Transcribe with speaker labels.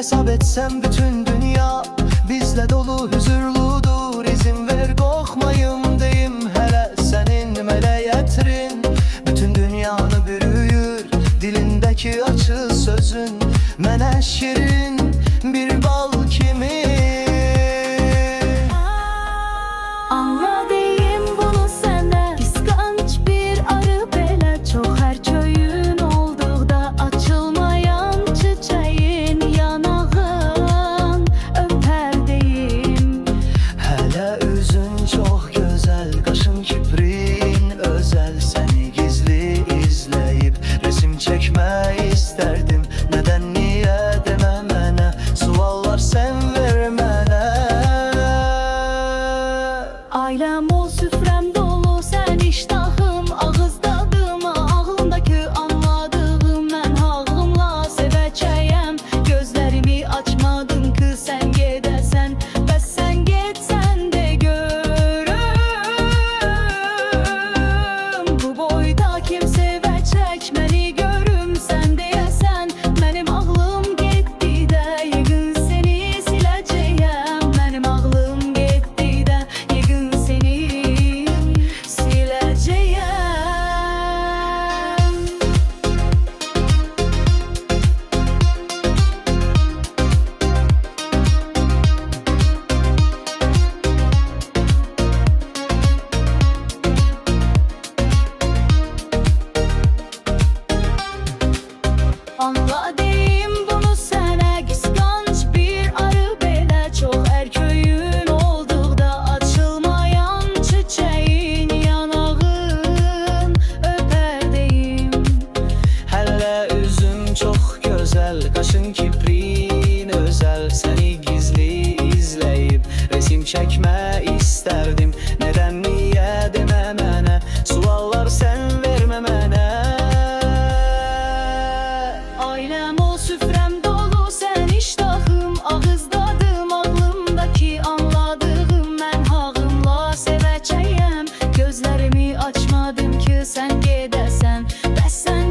Speaker 1: hesab etsem bütün dünya bizle dolu huzurludur. İzin ver korkmayım deyim hele senin meleyetrin. Bütün dünyanı bürüyür dilindeki açı sözün. Mənə şirin bir bal kimi.
Speaker 2: Anla deyim bunu sənə, qısqanc bir arı belə. Çox hər köyün olduqda açılmayan çiçəyin yanağın öpər deyim.
Speaker 1: Hələ üzün çox gözəl, qaşın kiprin özəl. Səni gizli izləyib resim çəkmək istərdim. Nədən niyə demə mənə, suallar sən ver mənə.
Speaker 2: Ailəm ol, süfrəm dolu, sən iştahım, ağız dadıma. Ağlımdakı anladığım mən ağlımla sevəcəyəm. Gözlərimi açmadım ki sən gedəsən, bəs sən getsən də görüm. Bu boyda kim sevəcək məni görüm. Sən deyəsən mənim ağlım getdi də yəqin səni siləcəyəm. Mənim ağlım getdi də yəqin səni siləcəyəm. Anla deyim bunu sənə, qısqanc bir arı belə. Çox hər köyün olduqda açılmayan çiçəyin yanağın öpər deyim.
Speaker 1: Hələ üzün çox gözəl, qaşın kiprin özəl. Səni gizli izləyib resim çəkmək istərdim. Nədən niyə demə mənə, suallar sən vermə mənə.
Speaker 2: Ailəm ol, süfrəm dolu, sən iştahım, ağız dadım. Ağlımdakı anladığım mən ağımla sevəcəyəm. Gözlərimi açmadım ki sən gedəsən, bəs sən